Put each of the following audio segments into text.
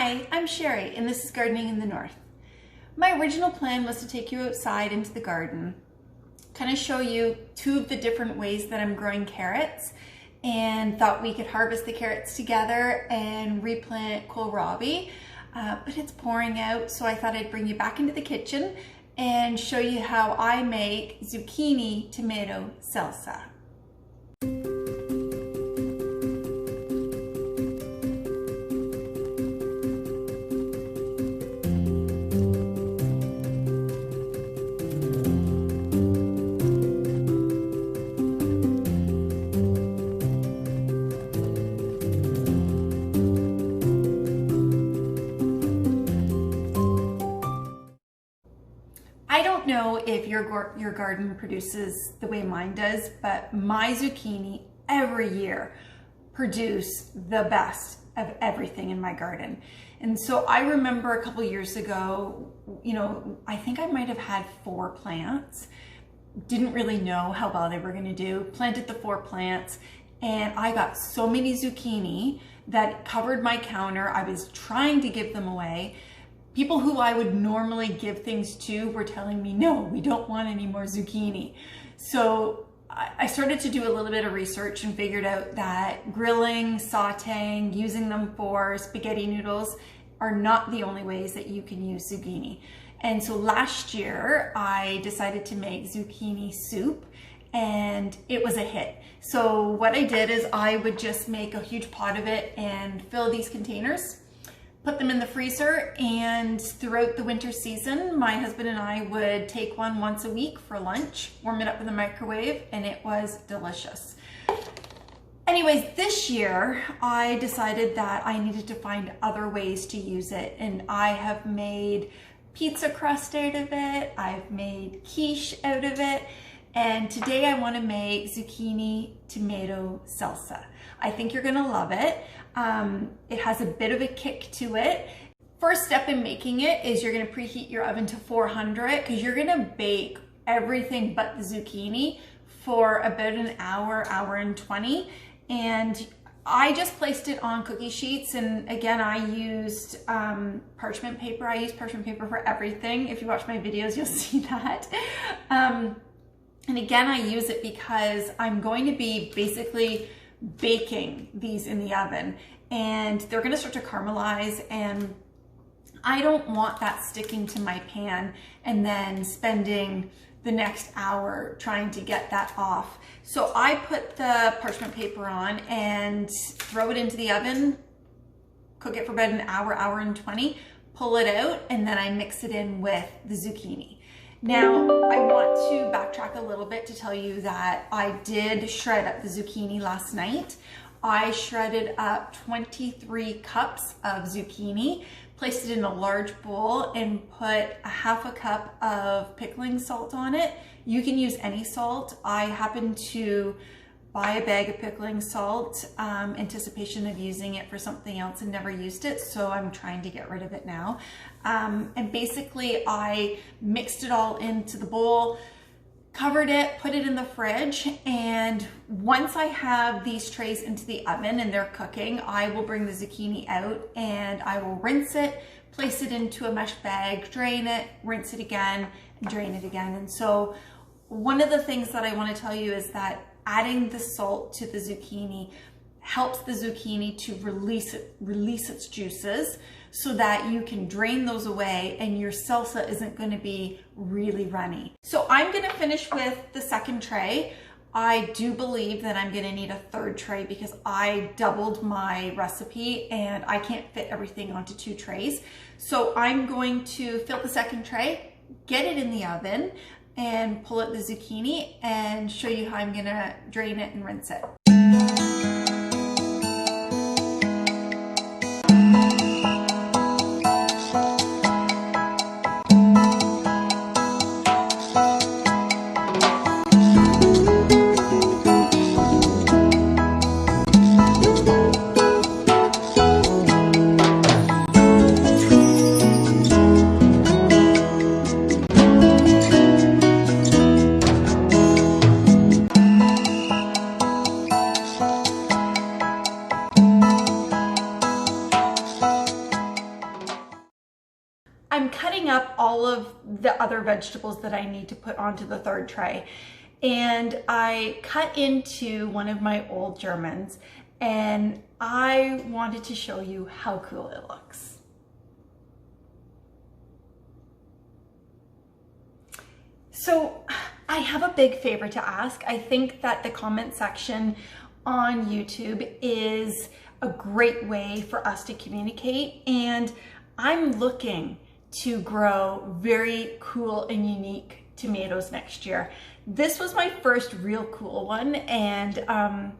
Hi, I'm Sherry and this is Gardening in the North. My original plan was to take you outside into the garden, kind of show you two of the different ways that I'm growing carrots, and thought we could harvest the carrots together and replant kohlrabi, but it's pouring out, so I thought I'd bring you back into the kitchen and show you how I make zucchini tomato salsa. I don't know if your garden produces the way mine does, but my zucchini every year produce the best of everything in my garden. And so I remember a couple years ago, I think I might have had 4 plants, didn't really know how well they were going to do, planted the 4 plants, and I got so many zucchini that covered my counter. I was trying to give them away. People who I would normally give things to were telling me, no, we don't want any more zucchini. So I started to do a little bit of research and figured out that grilling, sauteing, using them for spaghetti noodles are not the only ways that you can use zucchini. And so last year I decided to make zucchini soup, and it was a hit. So what I did is I would just make a huge pot of it and fill these containers, put them in the freezer, and throughout the winter season, my husband and I would take one once a week for lunch, warm it up in the microwave, and it was delicious. Anyways, this year, I decided that I needed to find other ways to use it, and I have made pizza crust out of it, I've made quiche out of it, and today I want to make zucchini tomato salsa. I think you're gonna love it. It has a bit of a kick to it. First step in making it is you're gonna preheat your oven to 400 because you're gonna bake everything but the zucchini for about an hour, hour and 20. And I just placed it on cookie sheets, and again, I used parchment paper. I use parchment paper for everything. If you watch my videos, you'll see that. And again, I use it because I'm going to be basically baking these in the oven, and they're going to start to caramelize, and I don't want that sticking to my pan and then spending the next hour trying to get that off. So I put the parchment paper on and throw it into the oven, cook it for about an hour, hour and 20, pull it out, and then I mix it in with the zucchini. Now, I want to backtrack a little bit to tell you that I did shred up the zucchini last night. I shredded up 23 cups of zucchini, placed it in a large bowl, and put a ½ cup of pickling salt on it. You can use any salt. I happen to buy a bag of pickling salt, anticipation of using it for something else, and never used it, so I'm trying to get rid of it now. And basically I mixed it all into the bowl, covered it, put it in the fridge, and once I have these trays into the oven and they're cooking, I will bring the zucchini out and I will rinse it, place it into a mesh bag, drain it, rinse it again, and drain it again. And so one of the things that I want to tell you is that adding the salt to the zucchini helps the zucchini to release its juices so that you can drain those away and your salsa isn't going to be really runny. So I'm going to finish with the second tray. I do believe that I'm going to need a third tray because I doubled my recipe and I can't fit everything onto 2 trays. So I'm going to fill the second tray, get it in the oven, and pull out the zucchini and show you how I'm gonna drain it and rinse it. I'm cutting up all of the other vegetables that I need to put onto the third tray. And I cut into one of my old Germans, and I wanted to show you how cool it looks. So I have a big favor to ask. I think that the comment section on YouTube is a great way for us to communicate, and I'm looking to grow very cool and unique tomatoes next year. This was my first real cool one, and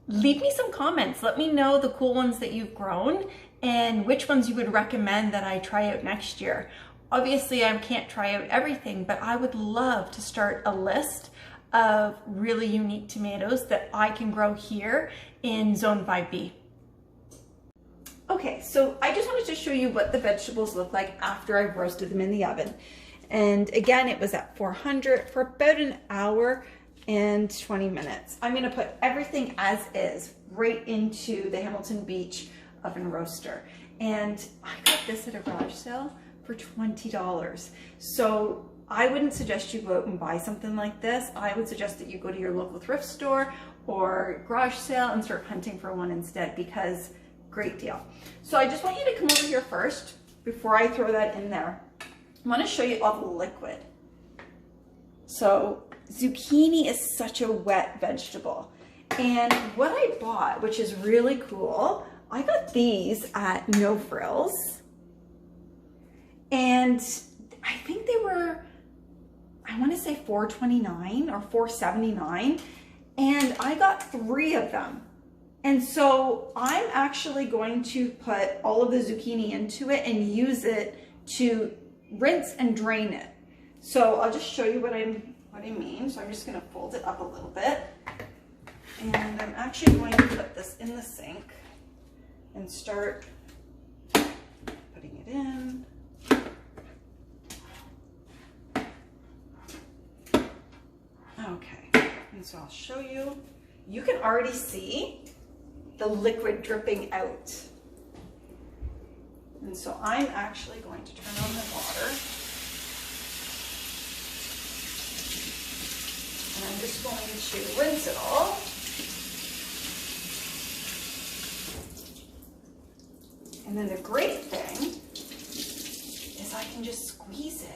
leave me some comments. Let me know the cool ones that you've grown and which ones you would recommend that I try out next year. Obviously, I can't try out everything, but I would love to start a list of really unique tomatoes that I can grow here in Zone 5B. Okay, so I just wanted to show you what the vegetables look like after I've roasted them in the oven. And again, it was at 400 for about an hour and 20 minutes. I'm gonna put everything as is right into the Hamilton Beach oven roaster. And I got this at a garage sale for $20. So I wouldn't suggest you go out and buy something like this. I would suggest that you go to your local thrift store or garage sale and start hunting for one instead, because great deal. So I just want you to come over here first before I throw that in there. I want to show you all the liquid. So zucchini is such a wet vegetable. And what I bought, which is really cool, I got these at No Frills. And I think they were, I want to say $4.29 or $4.79. And I got 3 of them. And so I'm actually going to put all of the zucchini into it and use it to rinse and drain it. So I'll just show you what I mean. So I'm just going to fold it up a little bit. And I'm actually going to put this in the sink and start putting it in. Okay, and so I'll show you. You can already see the liquid dripping out. And so I'm actually going to turn on the water. And I'm just going to rinse it all. And then the great thing is I can just squeeze it.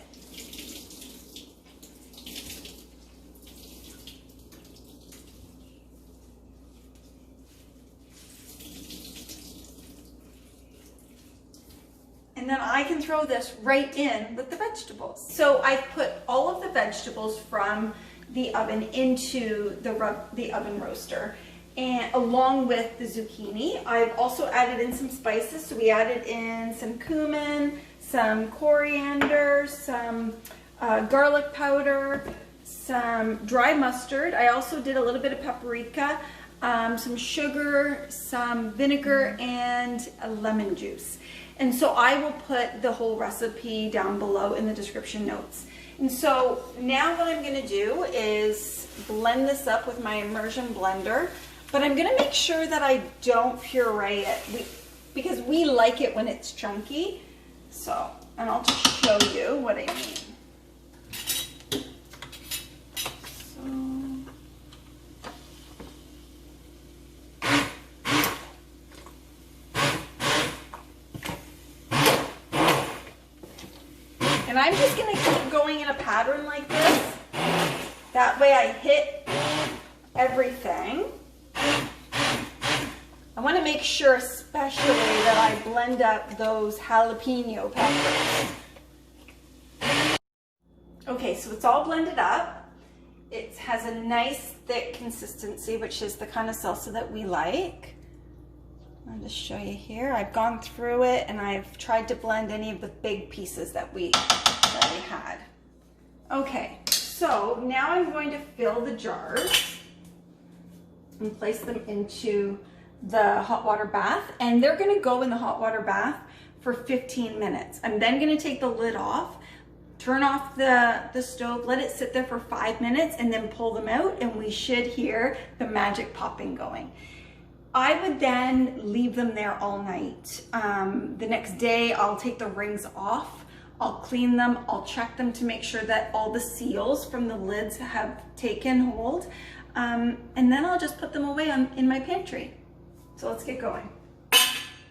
And then I can throw this right in with the vegetables. So I put all of the vegetables from the oven into the oven roaster, and along with the zucchini. I've also added in some spices. So we added in some cumin, some coriander, some garlic powder, some dry mustard. I also did a little bit of paprika, some sugar, some vinegar, and a lemon juice. And so I will put the whole recipe down below in the description notes. And so now what I'm gonna do is blend this up with my immersion blender, but I'm gonna make sure that I don't puree it because we like it when it's chunky. So, and I'll just show you what I mean. And I'm just going to keep going in a pattern like this. That way I hit everything. I want to make sure especially that I blend up those jalapeno peppers. Okay, so it's all blended up. It has a nice thick consistency, which is the kind of salsa that we like. I'll just show you here. I've gone through it and I've tried to blend any of the big pieces that we already had. Okay, so now I'm going to fill the jars and place them into the hot water bath, and they're going to go in the hot water bath for 15 minutes. I'm then going to take the lid off, turn off the stove, let it sit there for 5 minutes, and then pull them out, and we should hear the magic popping going. I would then leave them there all night. The next day I'll take the rings off. I'll clean them, I'll check them to make sure that all the seals from the lids have taken hold. And then I'll just put them away in my pantry. So let's get going.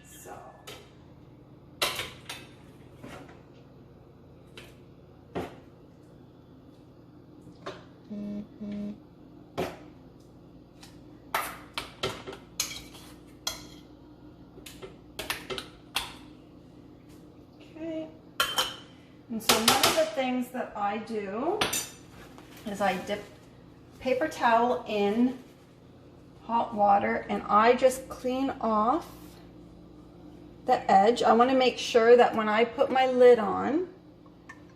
So. Okay. And so one of the things that I do is I dip paper towel in hot water and I just clean off the edge. I want to make sure that when I put my lid on,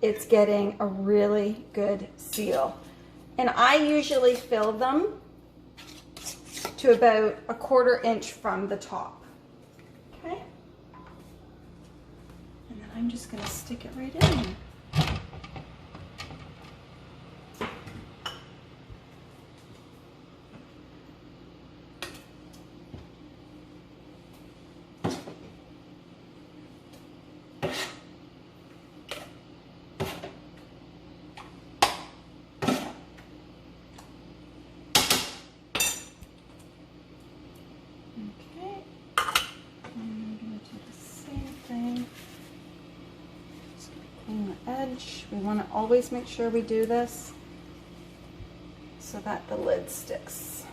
it's getting a really good seal. And I usually fill them to about 1/4 inch from the top. Okay? And then I'm just going to stick it right in. Edge. We want to always make sure we do this so that the lid sticks.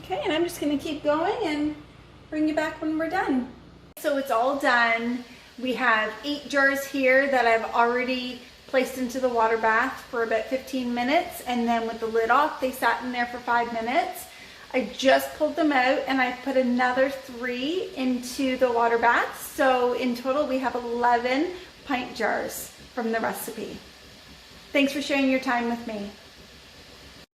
Okay, and I'm just going to keep going and bring you back when we're done. So it's all done. We have 8 jars here that I've already placed into the water bath for about 15 minutes, and then with the lid off, they sat in there for 5 minutes. I just pulled them out and I put another 3 into the water bath. So in total, we have 11 pint jars from the recipe. Thanks for sharing your time with me.